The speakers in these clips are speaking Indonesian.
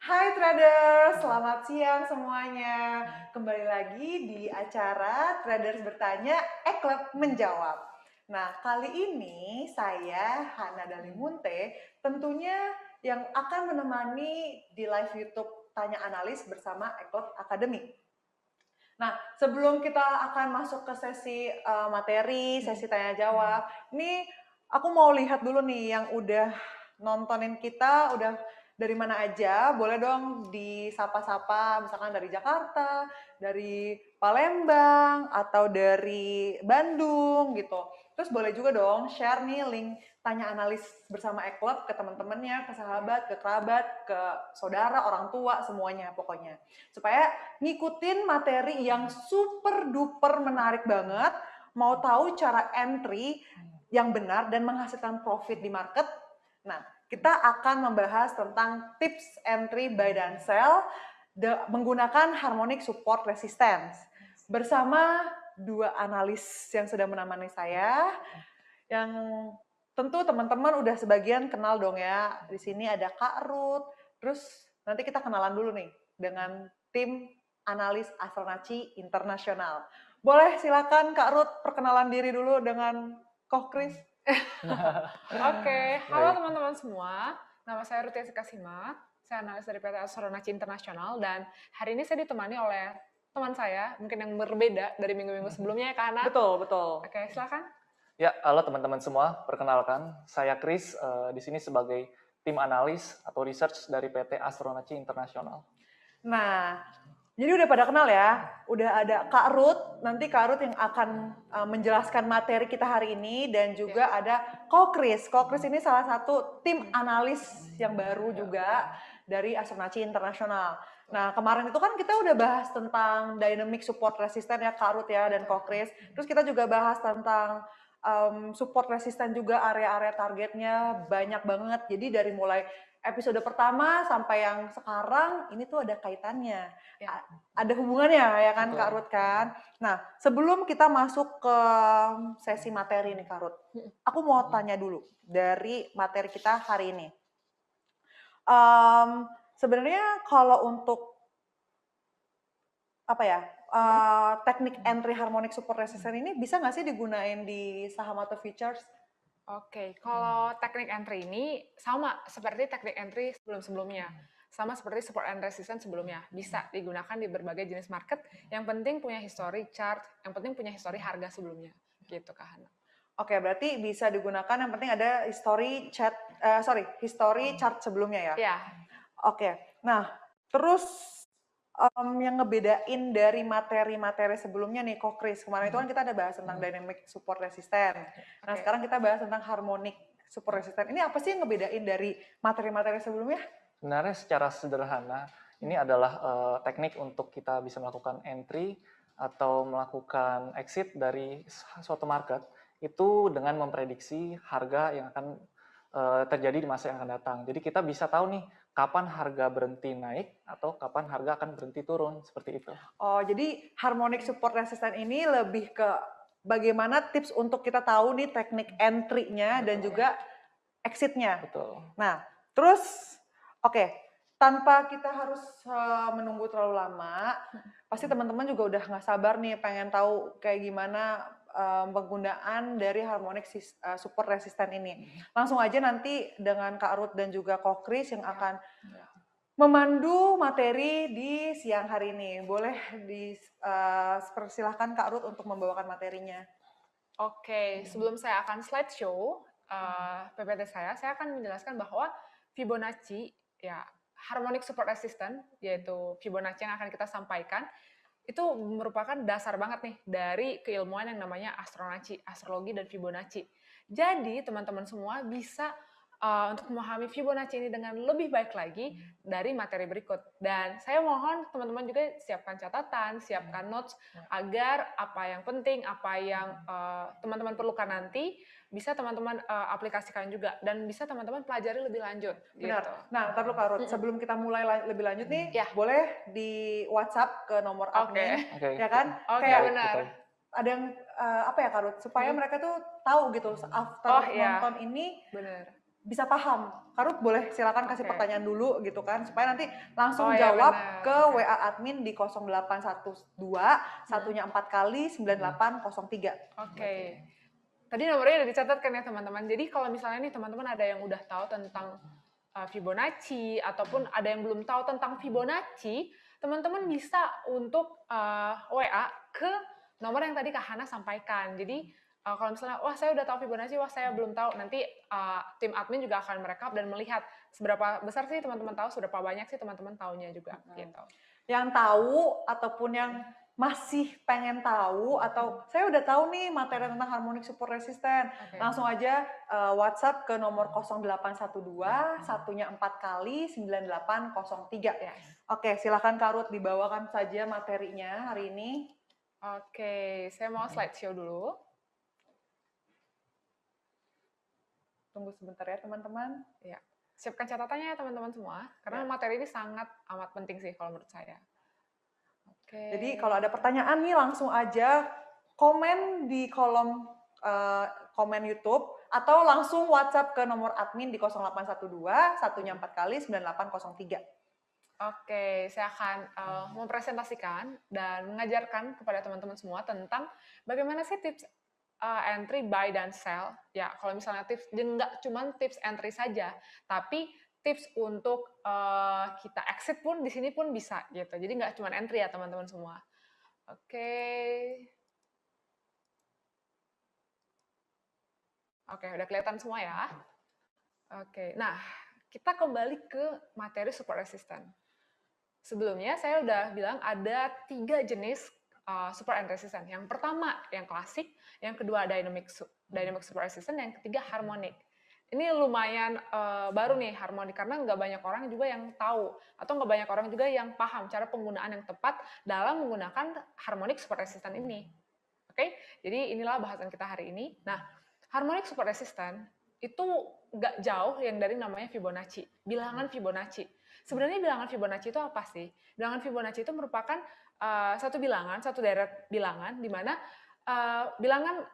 Hai traders, selamat siang semuanya. Kembali lagi di acara Traders Bertanya, Eklep Menjawab. Nah, kali ini saya, Hana Dalimunte, tentunya yang akan menemani di live YouTube Tanya Analis bersama Eklep Academy. Nah, sebelum kita akan masuk ke sesi materi, sesi tanya jawab, ini aku mau lihat dulu nih yang udah nontonin kita, udah dari mana aja, boleh dong disapa-sapa, misalkan dari Jakarta, dari Palembang, atau dari Bandung gitu. Terus boleh juga dong share nih link tanya analis bersama Eklub ke teman-temannya, ke sahabat, ke kerabat, ke saudara, orang tua, semuanya pokoknya. Supaya ngikutin materi yang super duper menarik banget, mau tahu cara entry yang benar dan menghasilkan profit di market. Nah, kita akan membahas tentang tips entry buy dan sell menggunakan harmonic support resistance bersama dua analis yang sudah menemani saya, yang tentu teman-teman udah sebagian kenal dong ya. Di sini ada Kak Ruth, terus nanti kita kenalan dulu nih dengan tim analis Astronaci Internasional. Boleh silakan Kak Ruth perkenalan diri dulu dengan Koh Kris. Oke, halo teman-teman semua. Nama saya Rutia Sikasima. Saya analis dari PT Astronaci Internasional dan hari ini saya ditemani oleh teman saya, mungkin yang berbeda dari minggu-minggu sebelumnya ya Kak Hana. Betul, betul. Oke, silakan. Ya, halo teman-teman semua. Perkenalkan, saya Chris di sini sebagai tim analis atau research dari PT Astronaci Internasional. Nah, jadi udah pada kenal ya, udah ada Kak Ruth, nanti Kak Ruth yang akan menjelaskan materi kita hari ini, dan juga ada Ko Kris. Ko Kris ini salah satu tim analis yang baru juga dari Astronaci Internasional. Nah, kemarin itu kan kita udah bahas tentang dynamic support resistance ya Kak Ruth ya dan Ko Kris. Terus kita juga bahas tentang support resisten juga, area-area targetnya banyak banget. Jadi dari mulai episode pertama sampai yang sekarang ini tuh ada kaitannya, ada hubungannya ya kan Kak Ruth kan. Nah, sebelum kita masuk ke sesi materi nih Kak Ruth, aku mau tanya dulu dari materi kita hari ini. Sebenarnya kalau untuk apa ya, teknik entry harmonic support resistance ini bisa nggak sih digunain di saham atau futures? Oke, kalau teknik entry ini sama seperti teknik entry sebelum-sebelumnya. Sama seperti support and resistance sebelumnya. Bisa digunakan di berbagai jenis market. Yang penting punya history chart, yang penting punya history harga sebelumnya. Gitu Kak Hana. Oke, berarti bisa digunakan, yang penting ada history chart sebelumnya ya? Iya. Oke, nah terus yang ngebedain dari materi-materi sebelumnya nih, Ko Kris. Kemarin itu kan kita ada bahas tentang dynamic support resistance. Nah, sekarang kita bahas tentang harmonic support resistance. Ini apa sih yang ngebedain dari materi-materi sebelumnya? Sebenarnya secara sederhana, ini adalah teknik untuk kita bisa melakukan entry atau melakukan exit dari suatu market itu dengan memprediksi harga yang akan terjadi di masa yang akan datang. Jadi kita bisa tahu nih kapan harga berhenti naik atau kapan harga akan berhenti turun, seperti itu. Oh, jadi harmonic support resistance ini lebih ke bagaimana tips untuk kita tahu nih teknik entry-nya dan juga exit-nya. Betul. Nah, terus oke, tanpa kita harus menunggu terlalu lama, pasti teman-teman juga udah nggak sabar nih pengen tahu kayak gimana penggunaan dari harmonic support resistance ini. Langsung aja nanti dengan Kak Ruth dan juga Ko Kris yang akan memandu materi di siang hari ini. Boleh dipersilahkan Kak Ruth untuk membawakan materinya. Oke, sebelum saya akan slideshow PPT saya akan menjelaskan bahwa Fibonacci, ya harmonic support resistance, yaitu Fibonacci yang akan kita sampaikan, itu merupakan dasar banget nih dari keilmuan yang namanya astronaci, astrologi dan Fibonacci. Jadi teman-teman semua bisa untuk memahami Fibonacci ini dengan lebih baik lagi dari materi berikut. Dan saya mohon teman-teman juga siapkan catatan, siapkan notes agar apa yang penting, apa yang teman-teman perlukan nanti bisa teman-teman aplikasikan juga dan bisa teman-teman pelajari lebih lanjut. Benar. Gitu. Nah, ntar lu Kak Ruth, sebelum kita mulai lebih lanjut nih, Ya. boleh di WhatsApp ke nomor admin, ya kan? Oke, Kayak benar. ada yang apa ya Kak Ruth, supaya mereka tuh tahu gitu after nonton ini. Benar. bisa paham. Karut boleh silakan kasih Oke. pertanyaan dulu gitu kan, supaya nanti langsung Oh ya jawab benar. ke Oke. WA admin di 0812 satunya 4 kali 9803. Oke. Tadi nomornya udah dicatatkan ya teman-teman. Jadi kalau misalnya nih teman-teman ada yang udah tahu tentang Fibonacci ataupun ada yang belum tahu tentang Fibonacci, teman-teman bisa untuk WA ke nomor yang tadi Kak Hana sampaikan. Jadi kalau misalnya, wah saya udah tahu Fibonacci, wah saya belum tahu, nanti tim admin juga akan merekap dan melihat seberapa besar sih teman-teman tahu, seberapa banyak sih teman-teman taunya juga. Gitu. Yang tahu ataupun yang masih pengen tahu atau saya udah tahu nih materi tentang harmonic support resistant, langsung aja WhatsApp ke nomor 0812 satunya 4 kali 9803. Oke, silakan Kak Ruth dibawakan saja materinya hari ini. Oke, saya mau slideshow dulu. Tunggu sebentar ya teman-teman. Ya, siapkan catatannya ya teman-teman semua, karena materi ini sangat amat penting sih kalau menurut saya. Oke. Jadi kalau ada pertanyaan nih langsung aja komen di kolom komen YouTube atau langsung WhatsApp ke nomor admin di 0812 satunya 4 kali 9803. Oke, saya akan mempresentasikan dan mengajarkan kepada teman-teman semua tentang bagaimana sih tips entry, buy, dan sell. Ya, kalau misalnya tips, nggak cuma tips entry saja, tapi tips untuk kita exit pun di sini pun bisa gitu. Jadi nggak cuma entry ya teman-teman semua. Oke, udah kelihatan semua ya. Oke, nah kita kembali ke materi support resistant. Sebelumnya saya udah bilang ada 3 jenis support and resistant. Yang pertama yang klasik, yang kedua dynamic support resistant, yang ketiga harmonic. Ini lumayan baru nih harmonic karena nggak banyak orang juga yang tahu atau nggak banyak orang juga yang paham cara penggunaan yang tepat dalam menggunakan harmonic support resistant ini. Oke, jadi inilah bahasan kita hari ini. Nah, harmonic support resistant itu nggak jauh yang dari namanya Fibonacci, bilangan Fibonacci. Sebenarnya bilangan Fibonacci itu apa sih? Bilangan Fibonacci itu merupakan satu deret bilangan di mana bilangan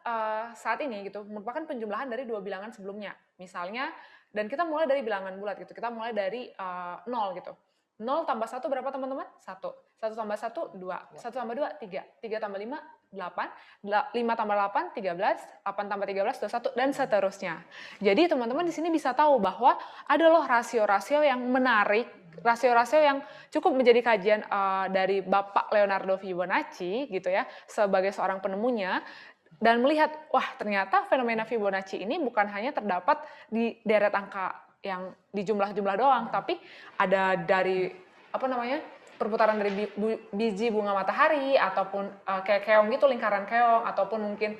saat ini gitu merupakan penjumlahan dari 2 bilangan sebelumnya. Misalnya, dan kita mulai dari bilangan bulat gitu. Kita mulai dari 0 gitu. 0 tambah 1 berapa teman-teman? 1. 1 tambah 1, 2. 1 tambah 2, 3. 3 tambah 5, 8. 5 tambah 8, 13. 8 tambah 13, 21. Dan seterusnya. Jadi teman-teman di sini bisa tahu bahwa ada loh rasio-rasio yang menarik, rasio-rasio yang cukup menjadi kajian dari Bapak Leonardo Fibonacci gitu ya, sebagai seorang penemunya. Dan melihat, wah ternyata fenomena Fibonacci ini bukan hanya terdapat di deret angka yang di jumlah-jumlah doang, tapi ada dari perputaran dari biji bunga matahari ataupun kayak keong gitu, lingkaran keong, ataupun mungkin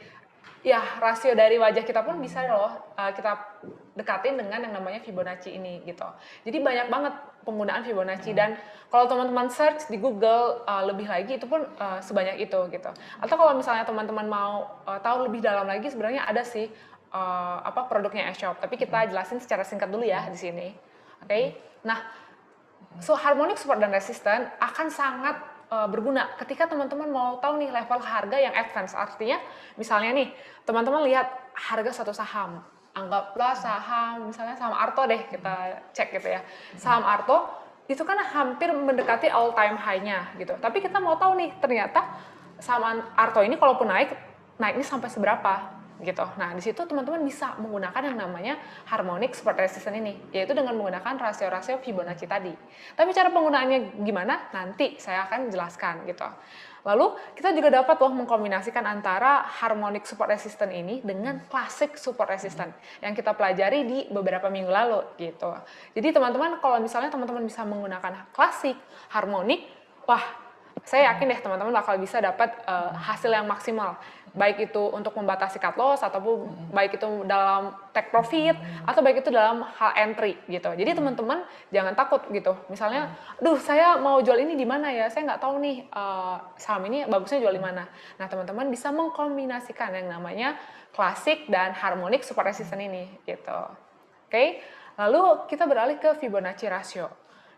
ya rasio dari wajah kita pun bisa loh kita dekatin dengan yang namanya Fibonacci ini gitu. Jadi banyak banget penggunaan Fibonacci dan kalau teman-teman search di Google lebih lagi itu pun sebanyak itu gitu. Atau kalau misalnya teman-teman mau tahu lebih dalam lagi sebenarnya ada sih produknya eShop, tapi kita jelasin secara singkat dulu ya di sini. Oke. Nah, harmonic support dan resistant akan sangat berguna ketika teman-teman mau tahu nih level harga yang advance. Artinya misalnya nih teman-teman lihat harga satu saham, anggaplah saham misalnya saham Arto deh, kita cek gitu ya. Saham Arto itu kan hampir mendekati all time high-nya gitu. Tapi kita mau tahu nih ternyata saham Arto ini kalaupun naiknya sampai seberapa gitu. Nah, di situ teman-teman bisa menggunakan yang namanya harmonic support resistance ini, yaitu dengan menggunakan rasio-rasio Fibonacci tadi. Tapi cara penggunaannya gimana? Nanti saya akan jelaskan gitu. Lalu kita juga dapat loh mengkombinasikan antara harmonic support resistance ini dengan classic support resistance yang kita pelajari di beberapa minggu lalu gitu. Jadi teman-teman kalau misalnya teman-teman bisa menggunakan classic, harmonic, wah saya yakin deh teman-teman bakal bisa dapat hasil yang maksimal. Baik itu untuk membatasi cut loss, ataupun baik itu dalam take profit, atau baik itu dalam hal entry gitu. Jadi teman-teman jangan takut gitu. Misalnya, aduh saya mau jual ini di mana ya? Saya nggak tahu nih saham ini bagusnya jual di mana. Nah teman-teman bisa mengkombinasikan yang namanya classic dan harmonic support resistance ini gitu. Oke, lalu kita beralih ke Fibonacci ratio.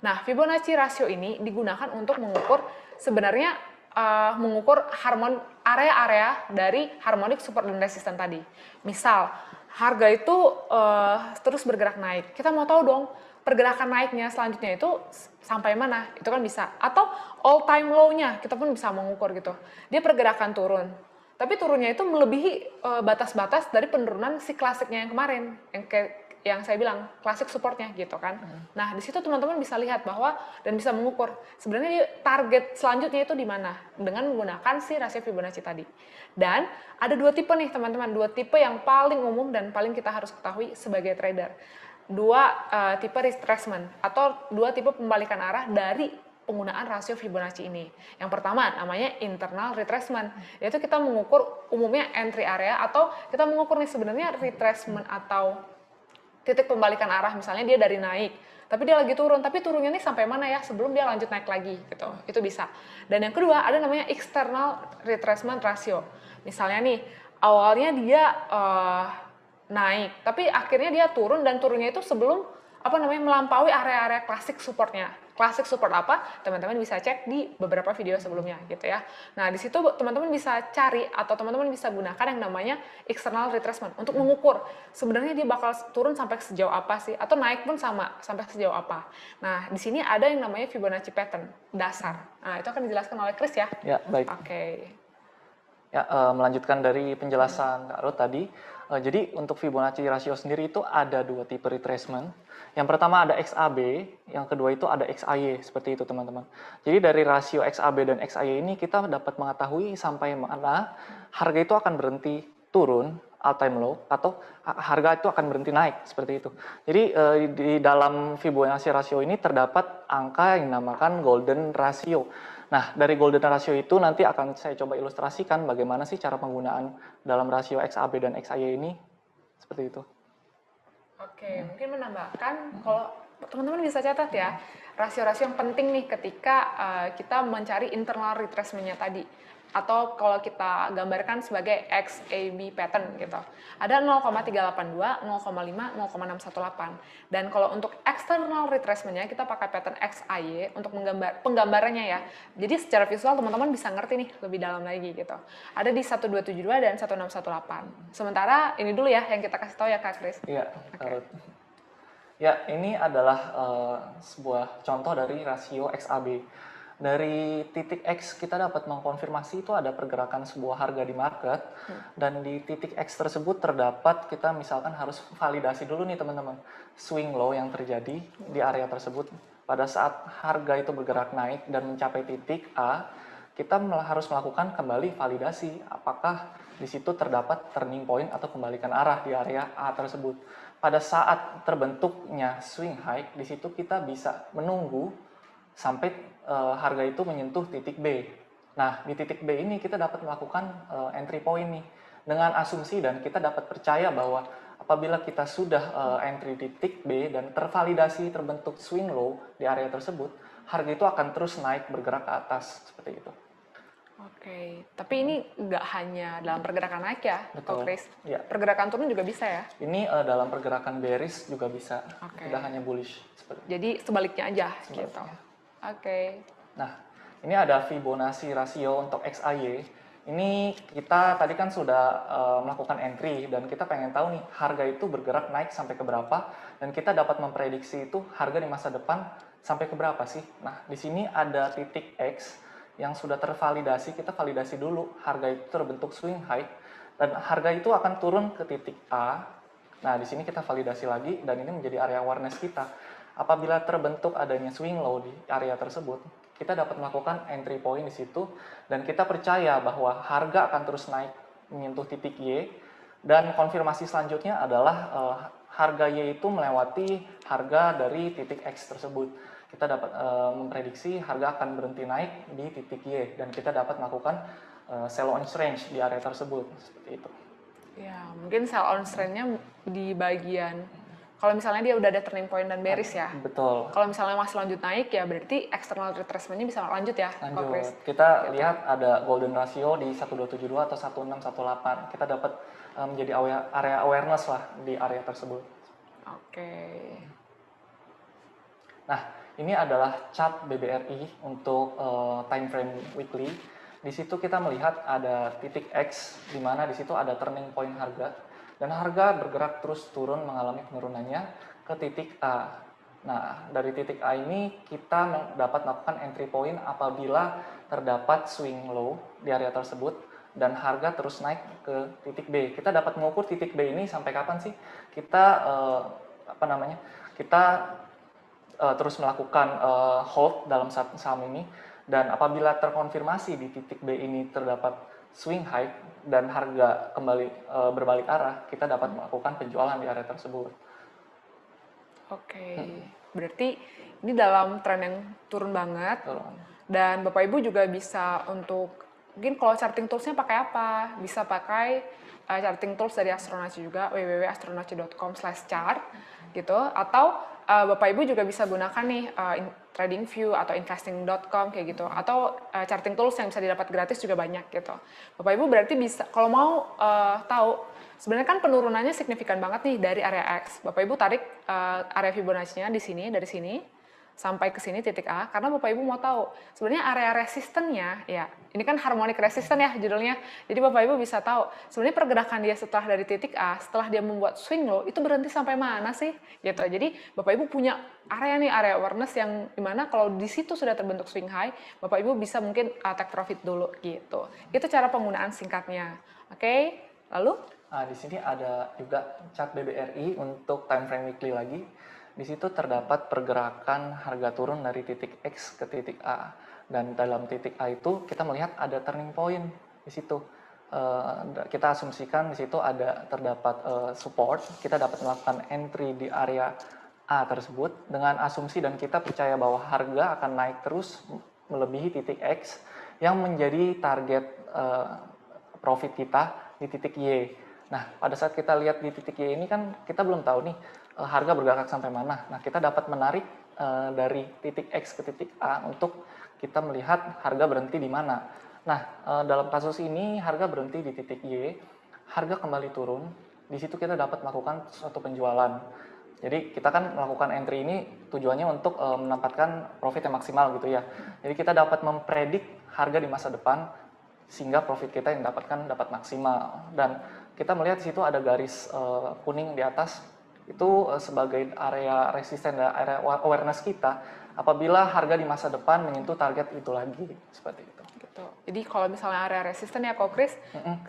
Nah, Fibonacci ratio ini digunakan untuk mengukur sebenarnya area-area dari harmonic support dan resistant tadi. Misal, harga itu terus bergerak naik. Kita mau tahu dong pergerakan naiknya selanjutnya itu sampai mana, itu kan bisa. Atau all time low-nya kita pun bisa mengukur gitu. Dia pergerakan turun, tapi turunnya itu melebihi batas-batas dari penurunan si klasiknya yang kemarin, yang saya bilang klasik supportnya gitu kan. Nah di situ teman-teman bisa lihat bahwa dan bisa mengukur sebenarnya target selanjutnya itu di mana dengan menggunakan si rasio Fibonacci tadi. Dan ada dua tipe nih teman-teman, dua tipe yang paling umum dan paling kita harus ketahui sebagai trader. Dua tipe retracement atau dua tipe pembalikan arah dari penggunaan rasio Fibonacci ini. Yang pertama namanya internal retracement, yaitu kita mengukur umumnya entry area atau kita mengukur nih sebenarnya retracement atau titik pembalikan arah, misalnya dia dari naik, tapi dia lagi turun, tapi turunnya nih sampai mana ya sebelum dia lanjut naik lagi gitu, itu bisa. Dan yang kedua ada namanya external retracement ratio. Misalnya nih awalnya dia naik, tapi akhirnya dia turun dan turunnya itu sebelum melampaui area-area klasik supportnya. Klasik support apa? Teman-teman bisa cek di beberapa video sebelumnya gitu ya. Nah di situ teman-teman bisa cari atau teman-teman bisa gunakan yang namanya external retracement untuk mengukur sebenarnya dia bakal turun sampai sejauh apa sih, atau naik pun sama sampai sejauh apa. Nah di sini ada yang namanya Fibonacci pattern dasar. Nah itu akan dijelaskan oleh Chris ya. Ya, baik. Oke. Ya, melanjutkan dari penjelasan Kak Ruth tadi, jadi untuk Fibonacci ratio sendiri itu ada dua tipe retracement. Yang pertama ada XAB, yang kedua itu ada XAY, seperti itu teman-teman. Jadi dari rasio XAB dan XAY ini kita dapat mengetahui sampai mana harga itu akan berhenti turun, all time low, atau harga itu akan berhenti naik, seperti itu. Jadi di dalam Fibonacci ratio ini terdapat angka yang dinamakan golden ratio. Nah, dari golden ratio itu nanti akan saya coba ilustrasikan bagaimana sih cara penggunaan dalam rasio XAB dan XAY ini, seperti itu. Oke, mungkin menambahkan kalau teman-teman bisa catat ya, rasio-rasio yang penting nih ketika kita mencari internal retracement-nya tadi. Atau kalau kita gambarkan sebagai XAB pattern gitu. Ada 0,382, 0,5, 0,618. Dan kalau untuk external retracement-nya kita pakai pattern XAY untuk penggambarannya ya. Jadi secara visual teman-teman bisa ngerti nih lebih dalam lagi gitu. Ada di 1272 dan 1618. Sementara ini dulu ya yang kita kasih tahu ya Kak Chris. Iya, okay. Ya, ini adalah sebuah contoh dari rasio XAB. Dari titik X kita dapat mengkonfirmasi itu ada pergerakan sebuah harga di market, dan di titik X tersebut terdapat kita misalkan harus validasi dulu nih teman-teman swing low yang terjadi di area tersebut. Pada saat harga itu bergerak naik dan mencapai titik A, kita harus melakukan kembali validasi apakah di situ terdapat turning point atau kembalikan arah di area A tersebut. Pada saat terbentuknya swing high, di situ kita bisa menunggu sampai harga itu menyentuh titik B. Nah, di titik B ini kita dapat melakukan entry point nih dengan asumsi, dan kita dapat percaya bahwa apabila kita sudah entry di titik B dan tervalidasi terbentuk swing low di area tersebut, harga itu akan terus naik bergerak ke atas seperti itu. Oke, tapi ini nggak hanya dalam pergerakan naik ya, Betul. Chris? Ya. Pergerakan turun juga bisa ya? Ini dalam pergerakan bearish juga bisa, tidak hanya bullish. Jadi sebaliknya aja gitu. Oke. Nah, ini ada Fibonacci rasio untuk XAY. Ini kita tadi kan sudah melakukan entry dan kita pengen tahu nih harga itu bergerak naik sampai ke berapa, dan kita dapat memprediksi itu harga di masa depan sampai ke berapa sih. Nah, di sini ada titik X yang sudah tervalidasi, kita validasi dulu harga itu terbentuk swing high dan harga itu akan turun ke titik A. Nah, di sini kita validasi lagi dan ini menjadi area awareness kita. Apabila terbentuk adanya swing low di area tersebut, kita dapat melakukan entry point di situ dan kita percaya bahwa harga akan terus naik menyentuh titik Y, dan konfirmasi selanjutnya adalah harga Y itu melewati harga dari titik X tersebut. Kita dapat memprediksi harga akan berhenti naik di titik Y dan kita dapat melakukan sell on range di area tersebut, seperti itu. Ya, mungkin sell on range-nya di bagian kalau misalnya dia udah ada turning point dan bearish ya. Betul. Kalau misalnya masih lanjut naik ya berarti external retracement-nya bisa lanjut ya. Lanjut. Kita lihat ada golden ratio di 1272 atau 1618. Kita dapat menjadi area awareness lah di area tersebut. Oke. Nah, ini adalah chart BBRI untuk time frame weekly. Di situ kita melihat ada titik X di mana di situ ada turning point harga. dan harga bergerak terus turun mengalami penurunannya ke titik A. Nah, dari titik A ini kita dapat melakukan entry point apabila terdapat swing low di area tersebut dan harga terus naik ke titik B. Kita dapat mengukur titik B ini sampai kapan sih kita kita terus melakukan hold dalam saham ini, dan apabila terkonfirmasi di titik B ini terdapat swing high dan harga kembali berbalik arah, kita dapat melakukan penjualan di area tersebut. Oke, berarti ini dalam tren yang turun banget. Dan Bapak Ibu juga bisa untuk, mungkin kalau charting toolsnya pakai apa? Bisa pakai charting tools dari Astronaci juga, www.astronaci.com/chart gitu. Atau Bapak Ibu juga bisa gunakan nih TradingView atau investing.com kayak gitu. Atau charting tools yang bisa didapat gratis juga banyak gitu. Bapak Ibu berarti bisa, kalau mau tahu, sebenarnya kan penurunannya signifikan banget nih dari area X. Bapak Ibu tarik area Fibonacci-nya di sini, dari sini sampai ke sini titik A, karena Bapak Ibu mau tahu sebenarnya area resistennya, ya ini kan harmonic resisten ya judulnya, jadi Bapak Ibu bisa tahu sebenarnya pergerakan dia setelah dari titik A, setelah dia membuat swing low itu berhenti sampai mana sih gitu. Jadi Bapak Ibu punya area nih, area awareness yang dimana kalau di situ sudah terbentuk swing high, Bapak Ibu bisa mungkin take profit dulu gitu. Itu cara penggunaan singkatnya. Oke, lalu Nah, di sini ada juga chart BBRI untuk time frame weekly lagi. Di situ terdapat pergerakan harga turun dari titik X ke titik A. Dan dalam titik A itu kita melihat ada turning point di situ. Kita asumsikan di situ terdapat support. Kita dapat melakukan entry di area A tersebut dengan asumsi, dan kita percaya bahwa harga akan naik terus melebihi titik X yang menjadi target profit kita di titik Y. Nah, pada saat kita lihat di titik Y ini kan kita belum tahu nih harga bergerak sampai mana. Nah, kita dapat menarik dari titik X ke titik A untuk kita melihat harga berhenti di mana. Nah, dalam kasus ini harga berhenti di titik Y, harga kembali turun. Di situ kita dapat melakukan suatu penjualan. Jadi kita kan melakukan entry ini tujuannya untuk menempatkan profit yang maksimal gitu ya. Jadi kita dapat mempredik harga di masa depan sehingga profit kita yang dapat maksimal. Dan kita melihat di situ ada garis kuning di atas, itu sebagai area resisten dan area awareness kita apabila harga di masa depan menyentuh target itu lagi, seperti itu. gitu. Jadi kalau misalnya area resisten ya kok Chris,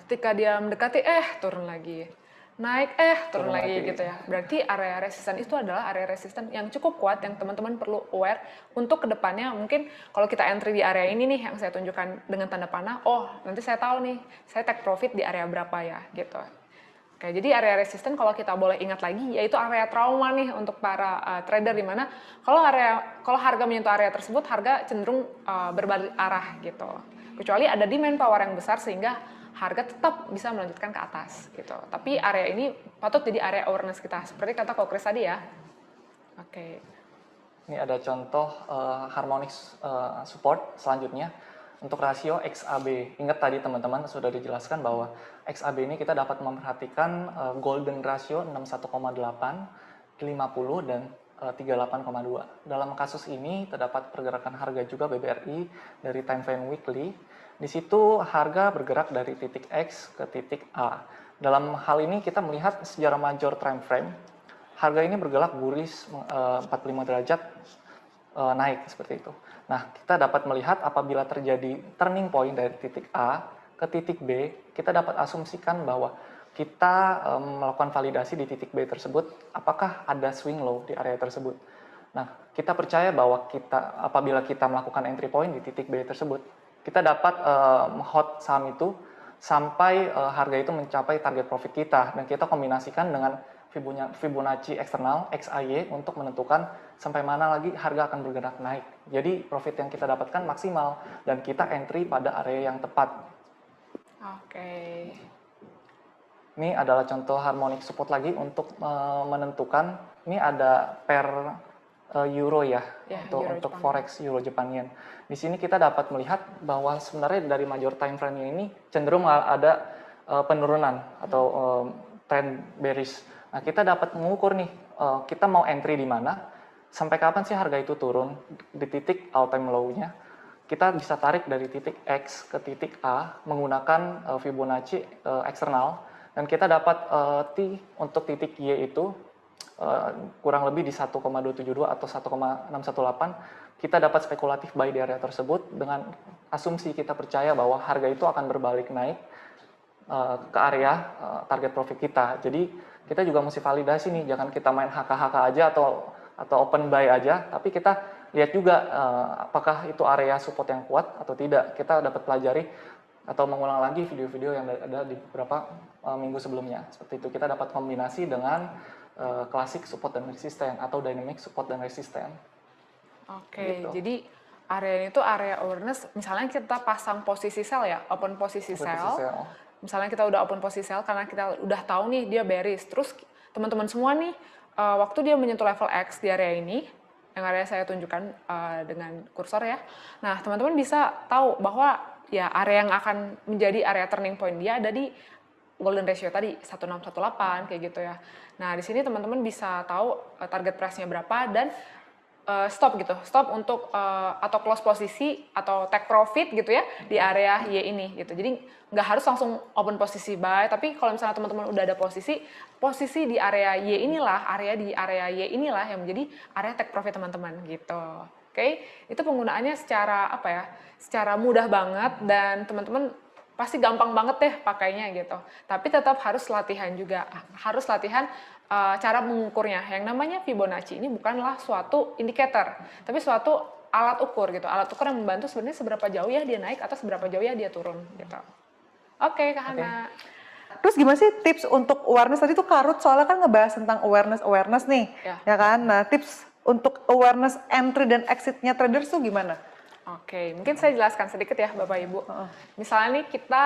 ketika dia mendekati turun lagi. Naik turun lagi gitu ya. Berarti area resisten itu adalah area resisten yang cukup kuat yang teman-teman perlu aware untuk kedepannya. Mungkin kalau kita entry di area ini nih yang saya tunjukkan dengan tanda panah, oh nanti saya tahu nih saya take profit di area berapa ya gitu. Oke, jadi area resisten kalau kita boleh ingat lagi yaitu area trauma nih untuk para trader, di mana kalau harga menyentuh area tersebut harga cenderung berbalik arah gitu. Kecuali ada demand power yang besar sehingga harga tetap bisa melanjutkan ke atas gitu. Tapi area ini patut jadi area awareness kita. Seperti kata Ko Chris tadi ya. Oke. Ini ada contoh harmonic support selanjutnya untuk rasio XAB. Ingat tadi teman-teman sudah dijelaskan bahwa XAB ini kita dapat memperhatikan golden ratio 61,8, 50 dan 38,2. Dalam kasus ini terdapat pergerakan harga juga BBRI dari time frame weekly. Di situ harga bergerak dari titik X ke titik A. Dalam hal ini kita melihat secara major time frame, harga ini bergerak bullish 45 derajat naik seperti itu. Nah, kita dapat melihat apabila terjadi turning point dari titik A ke titik B, kita dapat asumsikan bahwa kita melakukan validasi di titik B tersebut, apakah ada swing low di area tersebut. Nah, kita percaya bahwa apabila kita melakukan entry point di titik B tersebut, kita dapat hold saham itu sampai harga itu mencapai target profit kita, dan kita kombinasikan dengan Fibonacci eksternal XAY untuk menentukan sampai mana lagi harga akan bergerak naik. Jadi profit yang kita dapatkan maksimal dan kita entry pada area yang tepat. Oke. Ini adalah contoh harmonic support lagi untuk menentukan, ini ada per euro ya, untuk forex euro Japan yen. Di sini kita dapat melihat bahwa sebenarnya dari major time frame ini cenderung ada penurunan atau trend bearish. Nah, kita dapat mengukur nih, kita mau entry di mana, sampai kapan sih harga itu turun di titik all time low-nya. Kita bisa tarik dari titik X ke titik A menggunakan Fibonacci eksternal. Dan kita dapat T untuk titik Y itu kurang lebih di 1,272 atau 1,618. Kita dapat spekulatif buy di area tersebut dengan asumsi kita percaya bahwa harga itu akan berbalik naik ke area target profit kita. Jadi kita juga mesti validasi nih, jangan kita main HK-HK aja atau open buy aja, tapi kita lihat juga apakah itu area support yang kuat atau tidak. Kita dapat pelajari atau mengulang lagi video-video yang ada di beberapa minggu sebelumnya. Seperti itu, kita dapat kombinasi dengan klasik support dan resisten atau dynamic support dan resisten. Oke, Gitu. jadi area ini tuh area awareness, misalnya kita pasang posisi sell ya, open posisi sell. Misalnya kita udah open posisi sell karena kita udah tahu nih dia bearish. Terus teman-teman semua nih, waktu dia menyentuh level X di area ini, yang area saya tunjukkan dengan kursor ya. Nah, teman-teman bisa tahu bahwa ya area yang akan menjadi area turning point dia ada di golden ratio tadi 1618 kayak gitu ya. Nah, di sini teman-teman bisa tahu target price-nya berapa dan stop gitu, stop untuk atau close posisi atau take profit gitu ya di area Y ini gitu. Jadi nggak harus langsung open posisi buy, tapi kalau misalnya teman-teman udah ada posisi di area Y inilah, area di area Y inilah yang menjadi area take profit teman-teman gitu. Oke, itu penggunaannya secara apa ya? Secara mudah banget dan teman-teman pasti gampang banget deh pakainya gitu. Tapi tetap harus latihan juga, harus latihan cara mengukurnya. Yang namanya Fibonacci ini bukanlah suatu indikator, tapi suatu alat ukur gitu. Alat ukur yang membantu sebenarnya seberapa jauh ya dia naik atau seberapa jauh ya dia turun gitu. Oke, Kak Hana. Terus gimana sih tips untuk awareness tadi tuh Karut soalnya kan ngebahas tentang awareness nih, ya kan? Nah, tips untuk awareness entry dan exitnya traders tuh gimana? Oke, mungkin saya jelaskan sedikit ya Bapak Ibu. Misalnya nih kita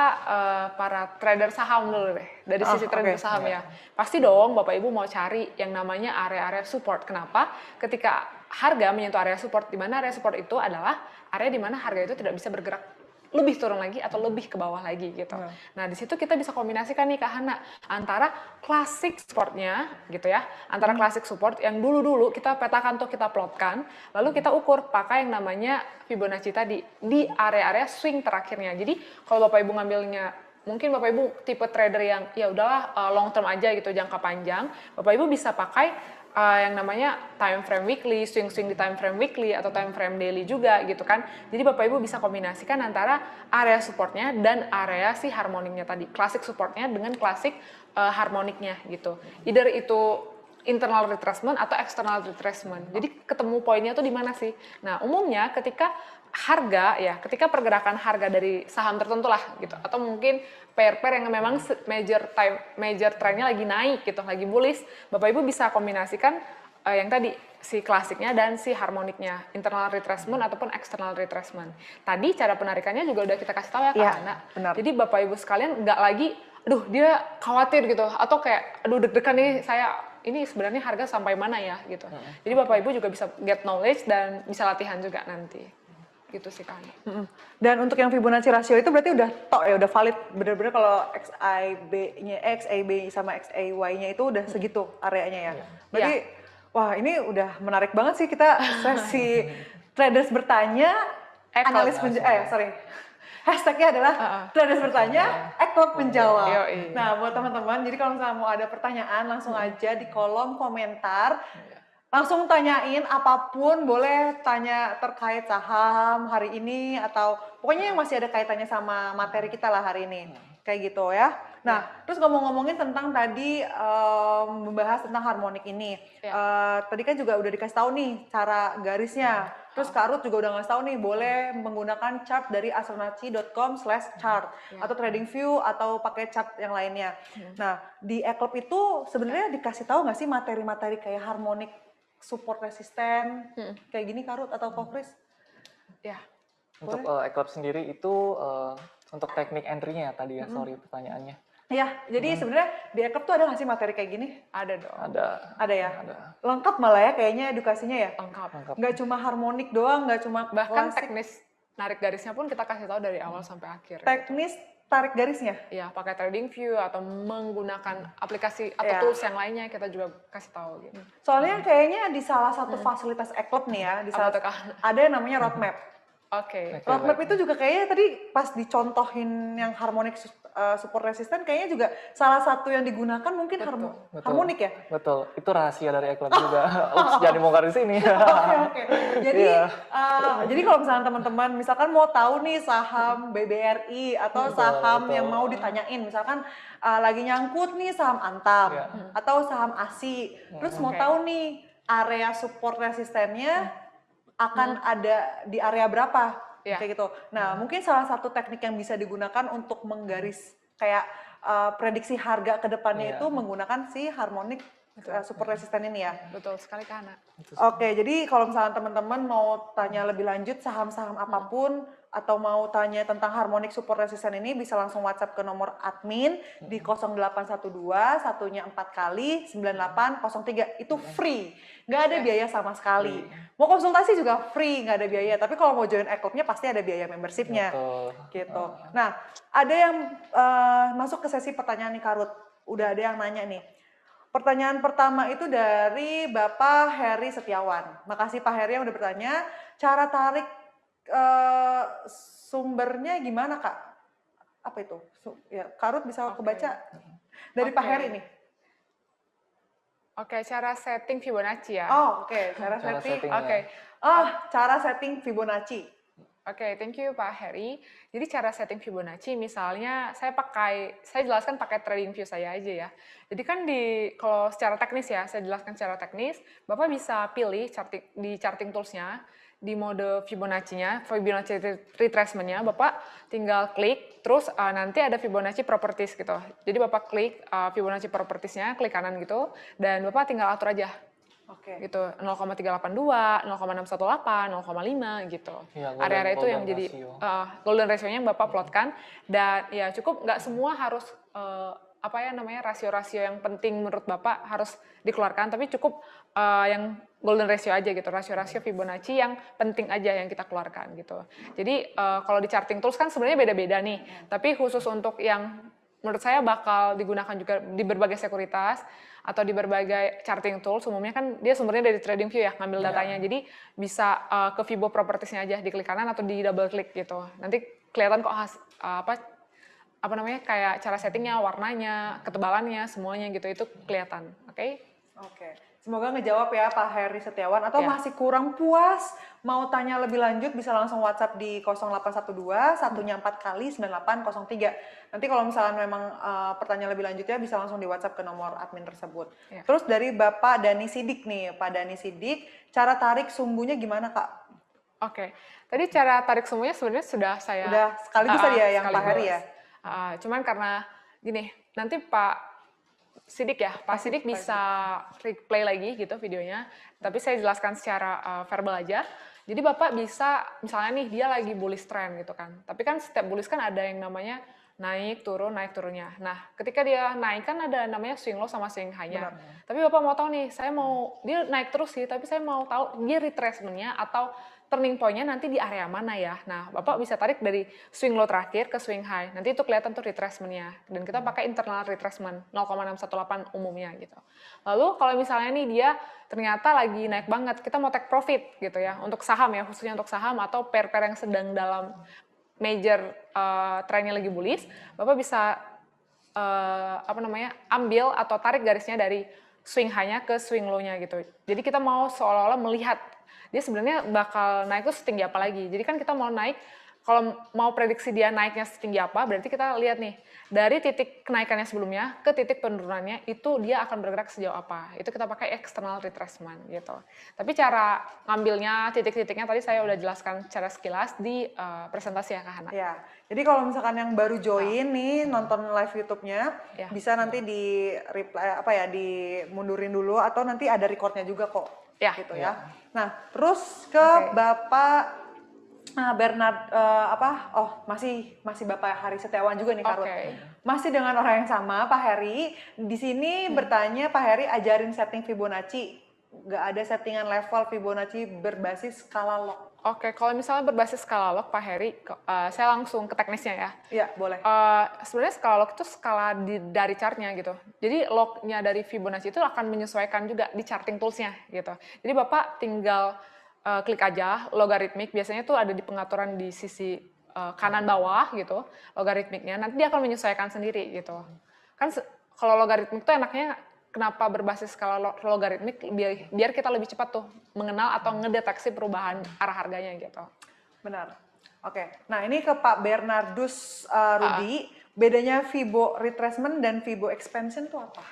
para trader saham dulu deh, dari sisi trader saham ya. Pasti dong Bapak Ibu mau cari yang namanya area-area support. Kenapa? Ketika harga menyentuh area support, di mana area support itu adalah area di mana harga itu tidak bisa bergerak lebih turun lagi atau lebih ke bawah lagi gitu. Nah, di situ kita bisa kombinasikan nih Kak Hana antara klasik supportnya gitu ya, antara klasik support yang dulu-dulu kita petakan tuh kita plotkan, lalu kita ukur pakai yang namanya Fibonacci tadi di area-area swing terakhirnya. Jadi kalau Bapak Ibu ngambilnya mungkin Bapak Ibu tipe trader yang ya udahlah long term aja gitu, jangka panjang, Bapak Ibu bisa pakai yang namanya time frame weekly, swing-swing di time frame weekly atau time frame daily juga gitu kan. Jadi Bapak Ibu bisa kombinasikan antara area supportnya dan area si harmoniknya tadi, klasik supportnya dengan klasik harmoniknya gitu. Either itu internal retracement atau external retracement. Jadi ketemu poinnya tuh di mana sih? Nah, umumnya ketika harga ya, ketika pergerakan harga dari saham tertentu lah gitu, atau mungkin pair-pair yang memang major trendnya lagi naik gitu, lagi bullish, Bapak Ibu bisa kombinasikan yang tadi si klasiknya dan si harmoniknya, internal retracement ataupun external retracement. Tadi cara penarikannya juga udah kita kasih tahu ya Kak Hana. Jadi Bapak Ibu sekalian nggak lagi, aduh dia khawatir gitu, atau kayak aduh deg-degan nih saya ini sebenarnya harga sampai mana ya gitu. Jadi Bapak Ibu juga bisa get knowledge dan bisa latihan juga nanti. Gitu sih kan. Dan untuk yang Fibonacci ratio itu berarti udah tok ya, udah valid bener-bener kalau XAB-nya, XAB sama XAY-nya itu udah segitu areanya ya. Berarti wah ini udah menarik banget sih kita sesi traders bertanya, analis hashtagnya adalah traders bertanya, eklub menjawab. Nah buat teman-teman, jadi kalau misalnya mau ada pertanyaan langsung aja di kolom komentar. Langsung tanyain apapun, boleh tanya terkait saham hari ini atau pokoknya yang masih ada kaitannya sama materi kita lah hari ini. Kayak gitu ya. Nah, terus ngomong-ngomongin tentang tadi membahas tentang harmonik ini. Tadi kan juga udah dikasih tahu nih cara garisnya. Terus Kak Ruth juga udah ngasih tahu nih, boleh menggunakan chart dari astronauts.com/chart atau TradingView atau pakai chart yang lainnya. Nah, di eklub itu sebenarnya dikasih tahu nggak sih materi-materi kayak harmonik, support resisten, kayak gini Kak Ruth atau Kak Kris? Ya. Untuk eklub sendiri itu untuk teknik entry-nya tadi ya, sorry pertanyaannya. Iya, jadi sebenarnya di eklub tuh ada nggak sih materi kayak gini? Ada dong. Ada ya? Ada. Lengkap malah ya kayaknya edukasinya ya? Lengkap. Nggak cuma harmonik doang, nggak cuma bahkan klasik. teknis narik garisnya pun kita kasih tahu dari awal sampai akhir. Teknis tarik garisnya? Iya, pakai TradingView atau menggunakan aplikasi atau tools yang lainnya kita juga kasih tahu gitu. Soalnya kayaknya di salah satu fasilitas eklub nih ya, di ada yang namanya roadmap. Oke. Roadmap itu juga kayaknya tadi pas dicontohin yang harmonik support resisten kayaknya juga salah satu yang digunakan mungkin Betul. harmonik ya? Betul, itu rahasia dari Eclipse juga. Ups, jangan dibongkar di sini. Oke. Jadi, Iya. jadi kalau misalnya teman-teman misalkan mau tahu nih saham BBRI atau Betul, saham yang betul. mau ditanyain, misalkan lagi nyangkut nih saham Antam Iya. atau saham ASI, terus mau Oke. tahu nih area support resistennya akan ada di area berapa, Iya. kayak gitu. Nah, mungkin salah satu teknik yang bisa digunakan untuk menggaris kayak prediksi harga ke depannya Iya. itu menggunakan si harmonic support resisten ini ya. Betul sekali Kak Hana. Oke, jadi kalau misalnya teman-teman mau tanya lebih lanjut saham-saham apapun atau mau tanya tentang harmonic support resisten ini bisa langsung WhatsApp ke nomor admin di 0812 satunya 4 kali 9803. Itu free, nggak ada biaya sama sekali. Mau konsultasi juga free, nggak ada biaya. Tapi kalau mau join e-clubnya pasti ada biaya membershipnya. Betul. Gitu. Nah, ada yang masuk ke sesi pertanyaan nih Karut. Udah ada yang nanya nih. Pertanyaan pertama itu dari Bapak Heri Setiawan. Makasih Pak Heri yang udah bertanya. Cara tarik sumbernya gimana Kak? Apa itu? Ya, Karut bisa kebaca dari Pak Heri nih. Oke, cara setting Fibonacci ya. Oh, oke. Cara setting. Oke. Cara setting Fibonacci. Oke, thank you Pak Heri. Jadi cara setting Fibonacci, misalnya saya jelaskan pakai TradingView saya aja ya. Jadi kan kalau secara teknis ya, saya jelaskan secara teknis, Bapak bisa pilih di charting tools-nya, di mode Fibonacci-nya, Fibonacci retracement-nya, Bapak tinggal klik, terus nanti ada Fibonacci properties gitu. Jadi Bapak klik Fibonacci properties-nya, klik kanan gitu, dan Bapak tinggal atur aja. Oke. Gitu 0,382, 0,618, 0,5 gitu. Ya, Area-area itu yang jadi golden ratio-nya Bapak plotkan, dan ya cukup nggak semua harus rasio-rasio yang penting menurut Bapak harus dikeluarkan, tapi cukup yang golden ratio aja gitu, rasio-rasio Fibonacci yang penting aja yang kita keluarkan gitu. Jadi kalau di charting tools kan sebenarnya beda-beda nih, tapi khusus untuk yang menurut saya bakal digunakan juga di berbagai sekuritas atau di berbagai charting tools, umumnya kan dia sumbernya dari TradingView ya, ngambil datanya. Jadi bisa ke Fibo Properties-nya aja, diklik kanan atau di double klik gitu. Nanti kelihatan kok kayak cara settingnya, warnanya, ketebalannya, semuanya gitu, itu kelihatan. Oke? Oke. Semoga ngejawab ya Pak Heri Setiawan, atau Ya. masih kurang puas mau tanya lebih lanjut bisa langsung WhatsApp di 0812 satunya 4 kali 9803. Nanti kalau misalnya memang pertanyaan lebih lanjutnya bisa langsung di WhatsApp ke nomor admin tersebut. Ya. Terus dari Bapak Dani Sidik nih, Pak Dani Sidik, cara tarik sumbunya gimana Kak? Oke. Tadi cara tarik semuanya sebenarnya sudah saya Udah sekaligus tadi ya yang Pak Heri ya? Cuman karena gini, nanti Pak Sidik bisa replay lagi gitu videonya, tapi saya jelaskan secara verbal aja. Jadi Bapak bisa, misalnya nih dia lagi bullish trend gitu kan, tapi kan setiap bullish kan ada yang namanya naik turunnya. Nah, ketika dia naik kan ada namanya swing low sama swing high-nya. Tapi Bapak mau tahu nih, dia naik terus sih, tapi saya mau tahu dia retracement-nya atau turning point-nya nanti di area mana ya. Nah, Bapak bisa tarik dari swing low terakhir ke swing high. Nanti itu kelihatan tuh retracement-nya. Dan kita pakai internal retracement 0,618 umumnya gitu. Lalu kalau misalnya nih dia ternyata lagi naik banget, kita mau take profit gitu ya. Untuk saham ya, khususnya untuk saham atau pair-pair yang sedang dalam major trendnya lagi bullish, Bapak bisa ambil atau tarik garisnya dari swing high-nya ke swing low-nya gitu. Jadi kita mau seolah-olah melihat dia sebenarnya bakal naik tuh setinggi apa lagi. Jadi kan kita mau naik, kalau mau prediksi dia naiknya setinggi apa, berarti kita lihat nih, dari titik kenaikannya sebelumnya ke titik penurunannya, itu dia akan bergerak sejauh apa. Itu kita pakai external retracement gitu. Tapi cara ngambilnya, titik-titiknya tadi saya udah jelaskan secara sekilas di presentasi ya Kak Hana. Ya, jadi kalau misalkan yang baru join nih nonton live YouTube-nya, bisa nanti di reply dimundurin dulu atau nanti ada recordnya juga kok. Ya. Gitu ya. Nah, terus ke Bapak Bernard masih Bapak Heri Setiawan juga nih Karut. Masih dengan orang yang sama Pak Heri. Di sini bertanya Pak Heri ajarin setting Fibonacci. Nggak ada settingan level Fibonacci berbasis skala log. Oke, kalau misalnya berbasis skala log Pak Heri, saya langsung ke teknisnya ya. Iya, boleh. Sebenarnya skala log itu skala dari chartnya gitu. Jadi lognya dari Fibonacci itu akan menyesuaikan juga di charting tools-nya gitu. Jadi Bapak tinggal klik aja logaritmik, biasanya tuh ada di pengaturan di sisi kanan bawah gitu, logaritmiknya, nanti dia akan menyesuaikan sendiri gitu. Kan kalau logaritmik tuh enaknya kenapa berbasis skala logaritmik, biar kita lebih cepat tuh mengenal atau ngedeteksi perubahan arah harganya gitu. Benar. Oke. Nah, ini ke Pak Bernardus Rudi, bedanya Fibo retracement dan Fibo expansion itu apa?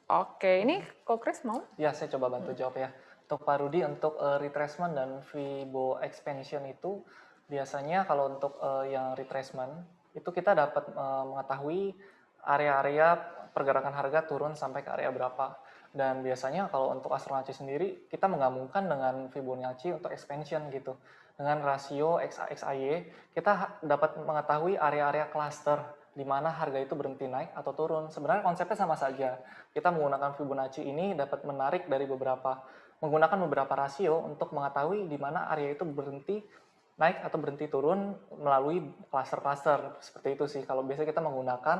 Oke, ini Ko Chris mau? Ya, saya coba bantu jawab ya. Untuk Pak Rudi, untuk retracement dan Fibo expansion itu biasanya kalau untuk yang retracement itu kita dapat mengetahui area-area pergerakan harga turun sampai ke area berapa. Dan biasanya kalau untuk Astronacci sendiri kita menggabungkan dengan Fibonacci untuk expansion gitu. Dengan rasio XAY kita dapat mengetahui area-area cluster di mana harga itu berhenti naik atau turun. Sebenarnya konsepnya sama saja. Kita menggunakan Fibonacci ini dapat menarik dari menggunakan beberapa rasio untuk mengetahui di mana area itu berhenti naik atau berhenti turun melalui cluster-cluster. Seperti itu sih. Kalau biasanya kita menggunakan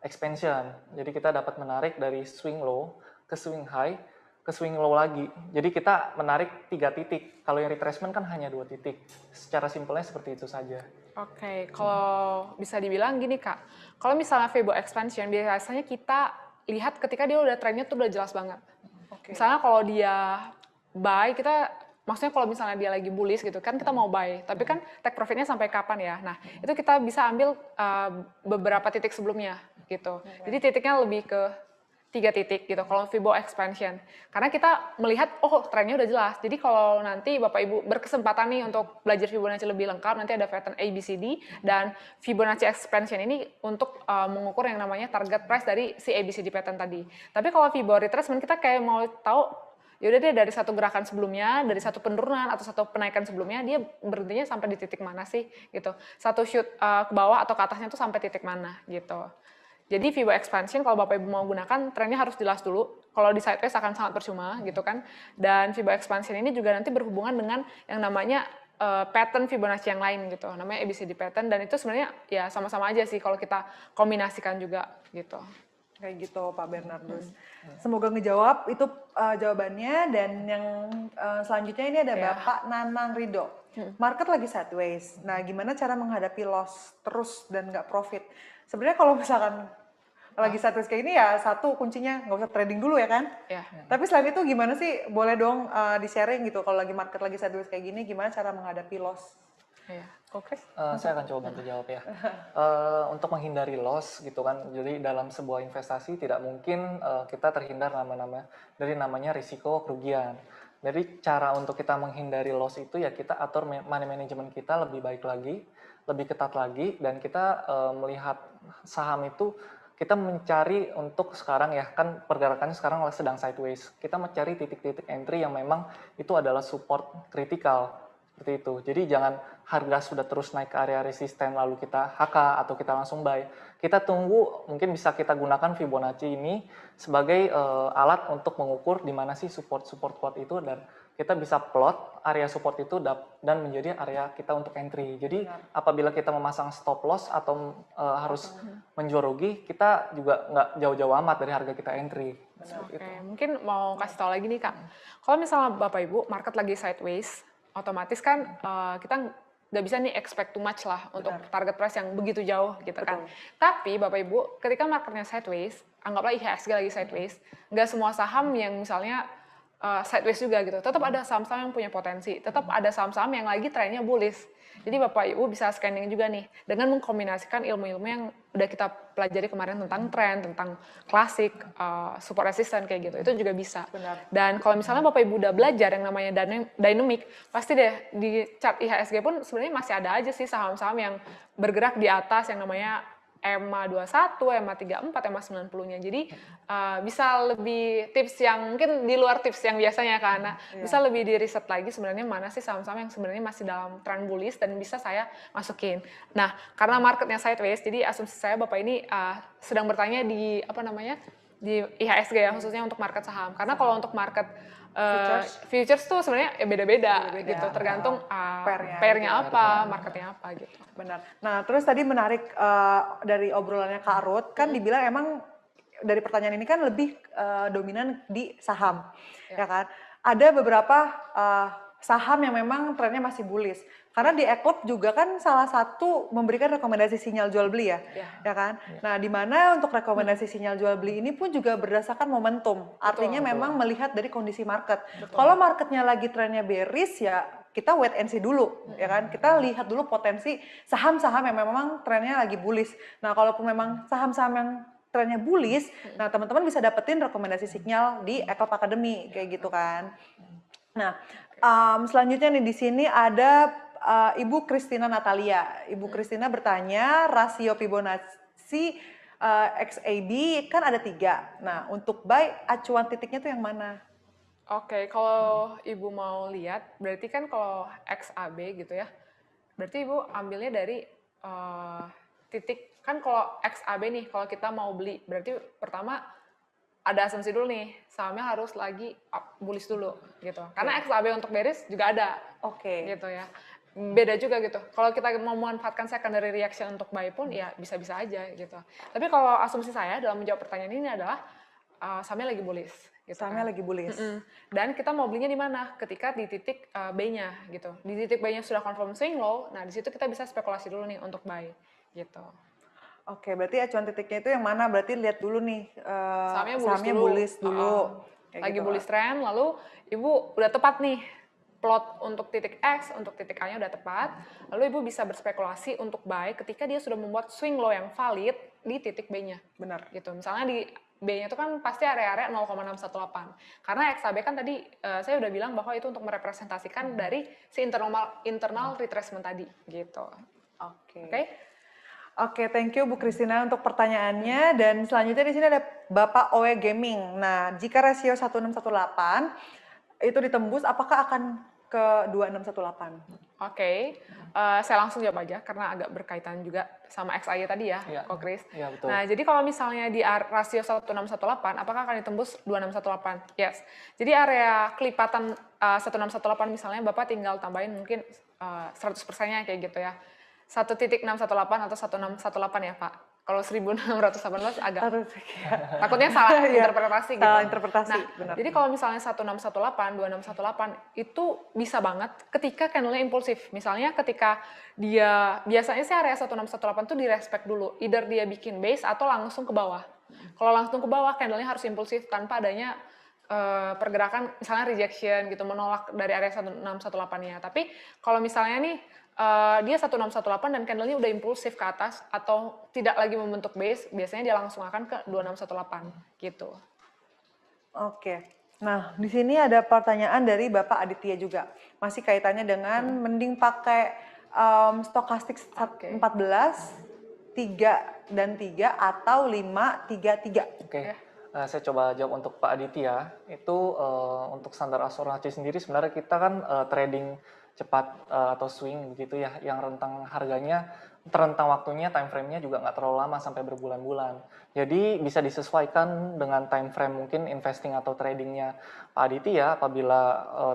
expansion. Jadi kita dapat menarik dari swing low ke swing high ke swing low lagi. Jadi kita menarik 3 titik. Kalau yang retracement kan hanya 2 titik. Secara simpelnya seperti itu saja. Oke, kalau bisa dibilang gini Kak, kalau misalnya Fibo expansion biasanya kita lihat ketika dia udah trennya tuh udah jelas banget. Misalnya kalau dia buy, maksudnya kalau misalnya dia lagi bullish gitu kan kita mau buy, tapi kan take profitnya sampai kapan ya? Nah itu kita bisa ambil beberapa titik sebelumnya gitu. Jadi titiknya lebih ke 3 titik gitu kalau Fibo expansion. Karena kita melihat trennya udah jelas. Jadi kalau nanti Bapak Ibu berkesempatan nih untuk belajar Fibonacci lebih lengkap, nanti ada pattern ABCD dan Fibonacci expansion ini untuk mengukur yang namanya target price dari si ABCD pattern tadi. Tapi kalau Fibo retracement kita kayak mau tahu yaudah deh dari satu gerakan sebelumnya, dari satu penurunan atau satu penaikan sebelumnya dia berhentinya sampai di titik mana sih gitu. Satu shoot ke bawah atau ke atasnya tuh sampai titik mana gitu. Jadi Fibo expansion kalau Bapak Ibu mau gunakan trennya harus jelas dulu. Kalau di sideways akan sangat percuma gitu kan. Dan Fibo expansion ini juga nanti berhubungan dengan yang namanya pattern Fibonacci yang lain gitu. Namanya ABCD pattern dan itu sebenarnya ya sama-sama aja sih kalau kita kombinasikan juga gitu. Kayak gitu Pak Bernardus. Semoga ngejawab itu jawabannya dan yang selanjutnya ini ada Bapak Nanang Ridho. Market lagi sideways. Nah, gimana cara menghadapi loss terus dan nggak profit? Sebenarnya kalau misalkan lagi sideways kayak ini ya satu kuncinya nggak usah trading dulu ya kan? Ya. Tapi selain itu gimana sih? Boleh dong di-sharing gitu kalau lagi market lagi sideways kayak gini gimana cara menghadapi loss? Ya. Oke. Saya akan coba bantu jawab ya. Untuk menghindari loss gitu kan. Jadi dalam sebuah investasi tidak mungkin kita terhindar dari namanya risiko kerugian. Jadi cara untuk kita menghindari loss itu ya kita atur money management kita lebih baik lagi, lebih ketat lagi dan kita melihat saham itu kita mencari untuk sekarang ya kan pergerakannya sekarang sedang sideways. Kita mencari titik-titik entry yang memang itu adalah support kritikal. Seperti itu. Jadi jangan harga sudah terus naik ke area resisten lalu kita HK atau kita langsung buy. Kita tunggu, mungkin bisa kita gunakan Fibonacci ini sebagai alat untuk mengukur di mana sih support kuat itu dan kita bisa plot area support itu dan menjadi area kita untuk entry. Jadi apabila kita memasang stop loss atau harus menjual rugi, kita juga nggak jauh-jauh amat dari harga kita entry. Oke, mungkin mau kasih tahu lagi nih Kak. Kalau misalnya Bapak Ibu market lagi sideways, otomatis kan kita nggak bisa nih expect too much lah untuk target price yang begitu jauh gitu kan. Tapi Bapak Ibu ketika marketnya sideways, anggaplah IHSG lagi sideways, nggak semua saham yang misalnya sideways juga gitu. Tetap ada saham-saham yang punya potensi, tetap ada saham-saham yang lagi trennya bullish. Jadi Bapak Ibu bisa scanning juga nih dengan mengkombinasikan ilmu-ilmu yang udah kita pelajari kemarin tentang tren, tentang klasik, support resistance kayak gitu. Itu juga bisa. Benar. Dan kalau misalnya Bapak Ibu udah belajar yang namanya dynamic, pasti deh di chart IHSG pun sebenarnya masih ada aja sih saham-saham yang bergerak di atas yang namanya EMA 21, EMA 34, EMA 90-nya. Jadi bisa lebih tips yang mungkin di luar tips yang biasanya karena bisa lebih di riset lagi sebenarnya mana sih saham-saham yang sebenarnya masih dalam tren bullish dan bisa saya masukin. Nah, karena marketnya sideways, jadi asumsi saya Bapak ini sedang bertanya di di IHSG ya khususnya untuk market saham. Karena kalau untuk market futures tuh sebenarnya beda-beda gitu, tergantung pairnya apa, marketnya apa gitu. Benar. Nah, terus tadi menarik dari obrolannya Kak Ruth, kan dibilang emang dari pertanyaan ini kan lebih dominan di saham, ya kan? Ada beberapa saham yang memang trennya masih bullish. Karena di Eklub juga kan salah satu memberikan rekomendasi sinyal jual beli ya, ya kan? Nah, di mana untuk rekomendasi sinyal jual beli ini pun juga berdasarkan momentum. Artinya memang melihat dari kondisi market. Kalau marketnya lagi trennya bearish ya kita wait and see dulu, ya kan? Kita lihat dulu potensi saham-saham yang memang trennya lagi bullish. Nah, kalaupun memang saham-saham yang trennya bullish, nah teman-teman bisa dapetin rekomendasi sinyal di Eklub Academy kayak gitu kan. Nah, selanjutnya nih di sini ada Ibu Christina Natalia. Ibu Christina bertanya rasio Fibonacci XAB kan ada 3. Nah, untuk buy acuan titiknya tuh yang mana? Oke, kalau Ibu mau lihat, berarti kan kalau XAB gitu ya, berarti Ibu ambilnya dari titik, kan kalau XAB nih, kalau kita mau beli, berarti pertama ada asumsi dulu nih, sahamnya harus lagi bullish dulu gitu. Karena XAB untuk bearish juga ada. Gitu ya. Beda juga gitu. Kalau kita mau memanfaatkan secondary reaction untuk buy pun ya bisa-bisa aja gitu. Tapi kalau asumsi saya dalam menjawab pertanyaan ini adalah sahamnya lagi bullish. Gitu sahamnya lagi bullish. Dan kita mau belinya di mana? Ketika di titik B-nya gitu. Di titik B-nya sudah confirm swing low, nah di situ kita bisa spekulasi dulu nih untuk buy gitu. Oke, berarti acuan titiknya itu yang mana? Berarti lihat dulu nih sahamnya bullish dulu. Lagi bullish trend, lalu Ibu udah tepat nih plot untuk titik X, untuk titik A-nya udah tepat, lalu Ibu bisa berspekulasi untuk buy ketika dia sudah membuat swing low yang valid di titik B-nya. Benar. Gitu. Misalnya di B-nya itu kan pasti area-area 0,618. Karena XAB kan tadi saya udah bilang bahwa itu untuk merepresentasikan dari si internal retracement tadi gitu. Oke, thank you Bu Christina untuk pertanyaannya. Dan selanjutnya di sini ada Bapak Owe Gaming. Nah, jika rasio 1618 itu ditembus, apakah akan ke 2618? Oke, saya langsung jawab aja karena agak berkaitan juga sama XAY tadi ya, Ko Chris. Iya, betul. Nah, jadi kalau misalnya di rasio 1618, apakah akan ditembus 2618? Yes. Jadi area kelipatan 1618 misalnya Bapak tinggal tambahin mungkin 100%-nya kayak gitu ya. 1.618 atau 1618 ya Pak. Kalau 1618 agak takutnya salah interpretasi gitu. Salah interpretasi, nah, benar. Jadi kalau misalnya 1618, 2618 itu bisa banget ketika candle-nya impulsif. Misalnya ketika dia biasanya sih area 1618 itu direspect dulu. Either dia bikin base atau langsung ke bawah. Kalau langsung ke bawah candle-nya harus impulsif tanpa adanya pergerakan misalnya rejection gitu, menolak dari area 1618-nya. Tapi kalau misalnya nih dia 1618 dan candle-nya udah impulsif ke atas atau tidak lagi membentuk base, biasanya dia langsung akan ke 2618 gitu. Oke. Nah, di sini ada pertanyaan dari Bapak Aditya juga. Masih kaitannya dengan mending pakai stokastik 14, 3 dan 3 atau 5, 3, 3. Oke. Saya coba jawab untuk Pak Aditya. Itu untuk standar asuransi sendiri sebenarnya kita kan trading cepat atau swing begitu ya, yang rentang harganya, rentang waktunya, time frame-nya juga nggak terlalu lama sampai berbulan-bulan. Jadi bisa disesuaikan dengan time frame mungkin investing atau tradingnya Pak Aditya. Apabila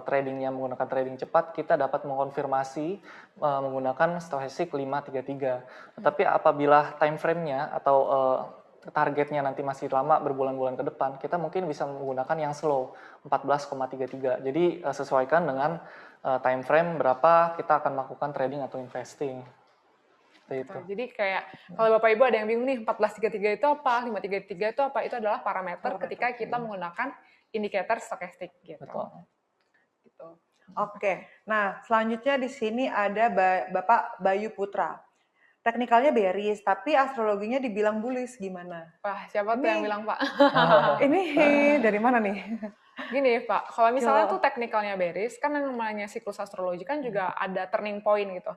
tradingnya menggunakan trading cepat, kita dapat mengonfirmasi menggunakan stochastic 533. Tetapi apabila time frame-nya atau targetnya nanti masih lama berbulan-bulan ke depan, kita mungkin bisa menggunakan yang slow 14,33. Jadi sesuaikan dengan time frame berapa kita akan melakukan trading atau investing. Itu. Jadi kayak kalau Bapak Ibu ada yang bingung nih 1433 itu apa, 533 itu apa, itu adalah parameter ketika kita menggunakan indikator stokastik gitu. Betul. Gitu. Oke. Nah, selanjutnya di sini ada Bapak Bayu Putra. Teknikalnya bearish, tapi astrologinya dibilang bullish, gimana? Wah, siapa tuh yang bilang Pak? Ini dari mana nih? Gini Pak, kalau misalnya tuh teknikalnya bearish, kan yang namanya siklus astrologi kan juga ada turning point gitu.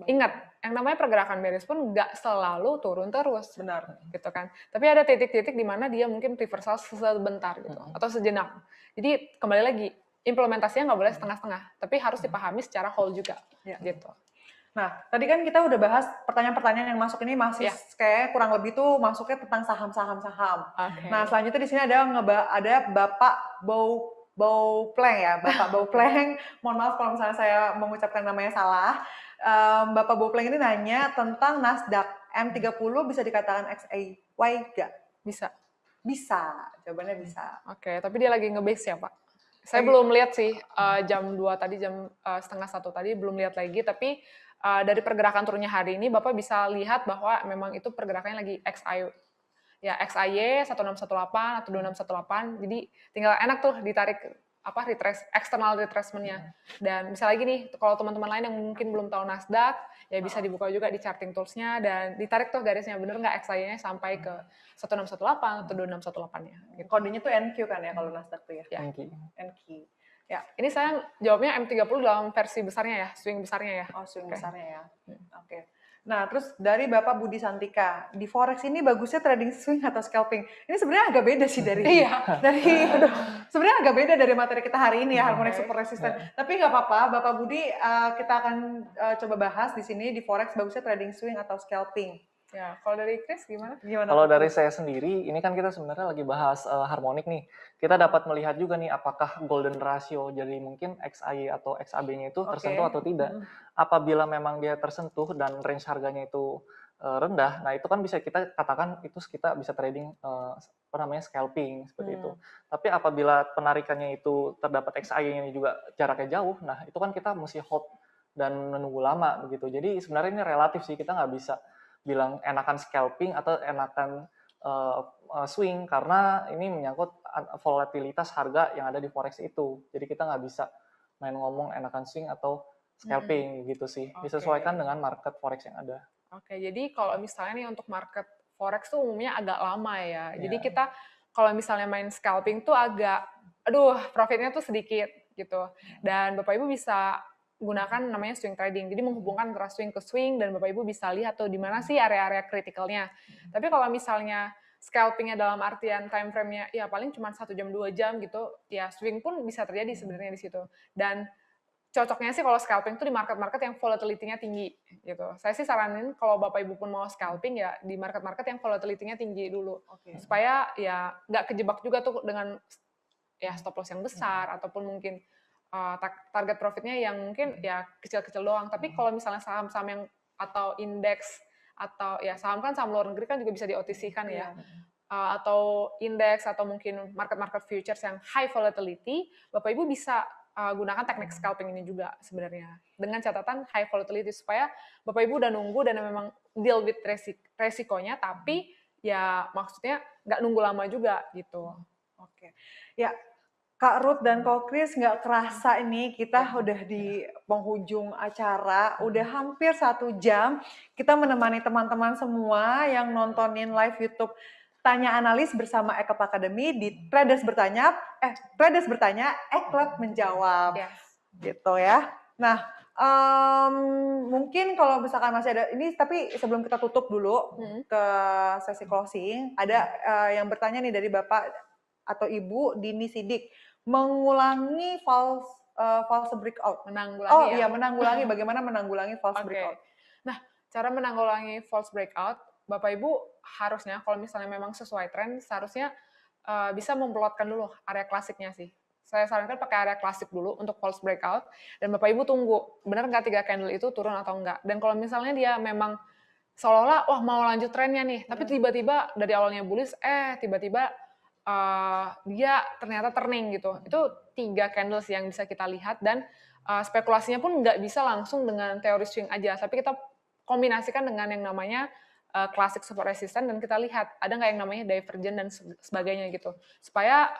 Ingat, yang namanya pergerakan bearish pun nggak selalu turun terus. Benar. Gitu kan. Tapi ada titik-titik di mana dia mungkin reversal sebentar gitu, atau sejenak. Jadi kembali lagi, implementasinya nggak boleh setengah-setengah, tapi harus dipahami secara whole juga. Gitu. Nah, tadi kan kita udah bahas pertanyaan-pertanyaan yang masuk ini masih kayak kurang lebih tuh masuknya tentang saham-saham. Nah, selanjutnya di sini ada Bapak Baupleng ya, Bapak Baupleng. Mohon maaf kalau misalnya saya mengucapkan namanya salah. Bapak Baupleng ini nanya tentang Nasdaq M30 bisa dikatakan XAY nggak? Bisa. Bisa, jawabannya bisa. Oke, tapi dia lagi nge-base ya Pak? Saya belum lihat sih jam 2 tadi, jam setengah 1 tadi belum lihat lagi, tapi dari pergerakan turunnya hari ini Bapak bisa lihat bahwa memang itu pergerakannya lagi XI ya XAY 1618 atau 2618. Jadi tinggal enak tuh ditarik external retracement-nya. Dan bisa lagi nih kalau teman-teman lain yang mungkin belum tahu Nasdaq ya bisa dibuka juga di charting tools-nya dan ditarik tuh garisnya bener nggak XAY-nya sampai ke 1618 atau 2618-nya. Gitu. Kodenya tuh NQ kan ya kalau Nasdaq tuh ya? NQ. Ya, ini saya jawabnya M30 dalam versi besarnya ya, swing besarnya ya. Oh, swing besarnya ya. Oke. Nah, terus dari Bapak Budi Santika, di forex ini bagusnya trading swing atau scalping? Ini sebenarnya agak beda sih dari sebenarnya agak beda dari materi kita hari ini ya, harmonic support resistance. Tapi nggak apa-apa, Bapak Budi, kita akan coba bahas di sini di forex bagusnya trading swing atau scalping. Ya, kalau dari Chris gimana? Kalau dari saya sendiri, ini kan kita sebenarnya lagi bahas harmonik nih. Kita dapat melihat juga nih apakah golden ratio, jadi mungkin XAY atau XAB-nya itu tersentuh atau tidak. Apabila memang dia tersentuh dan range harganya itu rendah, nah itu kan bisa kita katakan itu kita bisa trading scalping seperti itu. Tapi apabila penarikannya itu terdapat XAY-nya juga jaraknya jauh, nah itu kan kita mesti hold dan menunggu lama begitu. Jadi sebenarnya ini relatif sih, kita nggak bisa bilang enakan scalping atau enakan swing karena ini menyangkut volatilitas harga yang ada di forex itu. Jadi kita nggak bisa main ngomong enakan swing atau scalping gitu sih. Disesuaikan dengan market forex yang ada. Oke, jadi kalau misalnya nih untuk market forex tuh umumnya agak lama ya. Jadi kita kalau misalnya main scalping tuh agak, profitnya tuh sedikit gitu. Dan Bapak Ibu bisa gunakan namanya swing trading. Jadi menghubungkan antara swing ke swing dan Bapak Ibu bisa lihat tuh di mana sih area-area kritikalnya. Tapi kalau misalnya scalpingnya dalam artian time frame-nya ya paling cuma 1 jam 2 jam gitu, ya swing pun bisa terjadi sebenarnya di situ. Dan cocoknya sih kalau scalping tuh di market-market yang volatility-nya tinggi gitu. Saya sih saranin kalau Bapak Ibu pun mau scalping ya di market-market yang volatility-nya tinggi dulu. Supaya ya nggak kejebak juga tuh dengan ya stop loss yang besar ataupun mungkin target profitnya yang mungkin ya kecil-kecil doang. Tapi kalau misalnya saham-saham yang atau indeks atau ya saham kan saham luar negeri kan juga bisa di OTC kan ya. Atau indeks atau mungkin market-market futures yang high volatility, Bapak Ibu bisa gunakan teknik scalping ini juga sebenarnya. Dengan catatan high volatility supaya Bapak Ibu udah nunggu dan memang deal with resikonya, tapi ya maksudnya nggak nunggu lama juga gitu. Oke. Ya, Kak Ruth dan Kak Chris, nggak kerasa ini kita udah di penghujung acara, udah hampir 1 jam kita menemani teman-teman semua yang nontonin live YouTube Tanya Analis bersama Eklub Academy di Traders Bertanya, Eklub Menjawab, gitu ya. Nah, mungkin kalau misalkan masih ada ini, tapi sebelum kita tutup dulu ke sesi closing, ada yang bertanya nih dari Bapak atau Ibu Dini Sidik, mengulangi false breakout. Menanggulangi. Bagaimana menanggulangi false breakout? Nah, cara menanggulangi false breakout, Bapak Ibu harusnya kalau misalnya memang sesuai tren, seharusnya bisa memplotkan dulu area klasiknya sih. Saya sarankan pakai area klasik dulu untuk false breakout, dan Bapak Ibu tunggu, benar nggak 3 candle itu turun atau enggak. Dan kalau misalnya dia memang seolah-olah, wah mau lanjut trennya nih, tapi tiba-tiba dari awalnya bullish, tiba-tiba dia ternyata turning gitu. Itu 3 candles yang bisa kita lihat, dan spekulasinya pun nggak bisa langsung dengan teori swing aja, tapi kita kombinasikan dengan yang namanya classic support resistance, dan kita lihat ada nggak yang namanya divergent dan sebagainya gitu, supaya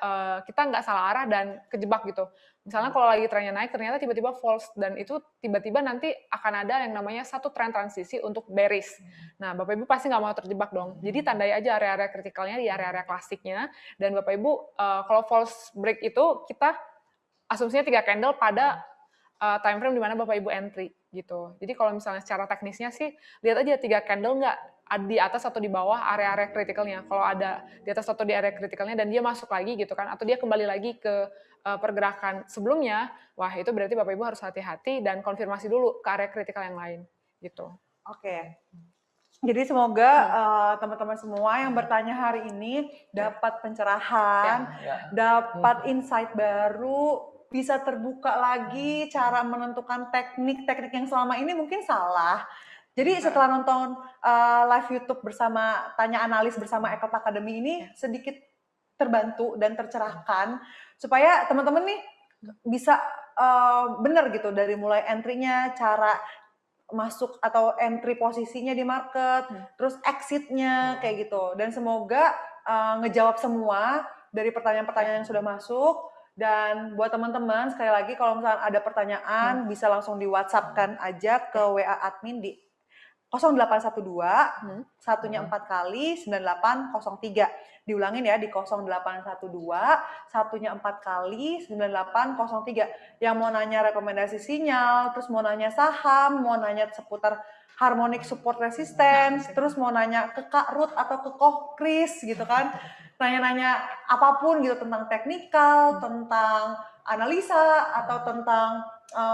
kita nggak salah arah dan kejebak gitu. Misalnya kalau lagi trennya naik ternyata tiba-tiba false, dan itu tiba-tiba nanti akan ada yang namanya satu tren transisi untuk bearish. Nah, Bapak Ibu pasti nggak mau terjebak dong. Jadi tandai aja area-area kritikalnya di area-area klasiknya, dan Bapak Ibu kalau false break itu kita asumsinya 3 candle pada time frame di mana Bapak Ibu entry gitu. Jadi kalau misalnya secara teknisnya sih lihat aja 3 candle nggak di atas atau di bawah area-area kritikalnya. Kalau ada di atas atau di area kritikalnya dan dia masuk lagi gitu kan, atau dia kembali lagi ke pergerakan sebelumnya, wah itu berarti Bapak Ibu harus hati-hati dan konfirmasi dulu ke area kritikal yang lain gitu. Oke. Jadi semoga teman-teman semua yang bertanya hari ini dapat pencerahan, dapat insight baru, bisa terbuka lagi cara menentukan teknik-teknik yang selama ini mungkin salah. Jadi setelah nonton live YouTube bersama Tanya Analis bersama Eklub Academy ini sedikit terbantu dan tercerahkan supaya teman-teman nih bisa bener gitu dari mulai entry-nya, cara masuk atau entry posisinya di market, terus exit-nya kayak gitu. Dan semoga ngejawab semua dari pertanyaan-pertanyaan yang sudah masuk. Dan buat teman-teman sekali lagi kalau misalnya ada pertanyaan bisa langsung di WhatsApp-kan aja ke WA admin di 0812 satunya 4 kali 9803. Diulangin ya di 0812 satunya 4 kali 9803. Yang mau nanya rekomendasi sinyal, terus mau nanya saham, mau nanya seputar harmonic support resistance, terus mau nanya ke Kak Ruth atau ke Koh Chris gitu kan. Nanya-nanya apapun gitu tentang teknikal, tentang analisa atau tentang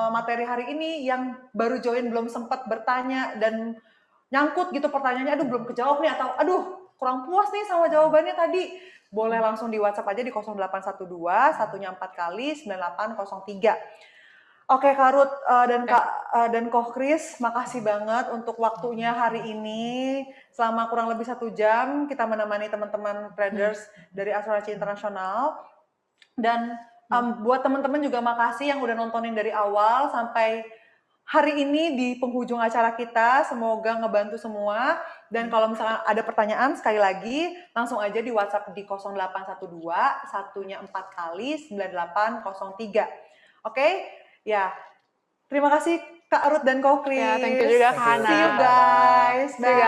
materi hari ini yang baru join belum sempat bertanya dan nyangkut gitu pertanyaannya, aduh belum kejawab nih atau aduh kurang puas nih sama jawabannya tadi, boleh langsung di WhatsApp aja di 0812 satunya 4 kali 9803. Oke Kak Ruth dan Koh Chris, makasih banget untuk waktunya hari ini. Selama kurang lebih 1 jam kita menemani teman-teman traders dari Asuransi Internasional. Dan buat teman-teman juga makasih yang udah nontonin dari awal sampai hari ini di penghujung acara kita. Semoga ngebantu semua. Dan kalau misalkan ada pertanyaan sekali lagi langsung aja di WhatsApp di 0812 satunya 4 kali 9803. Oke? Ya. Terima kasih Kak Ruth dan Koh Chris. Ya, thank you juga Kak Hana. See you guys. See you guys.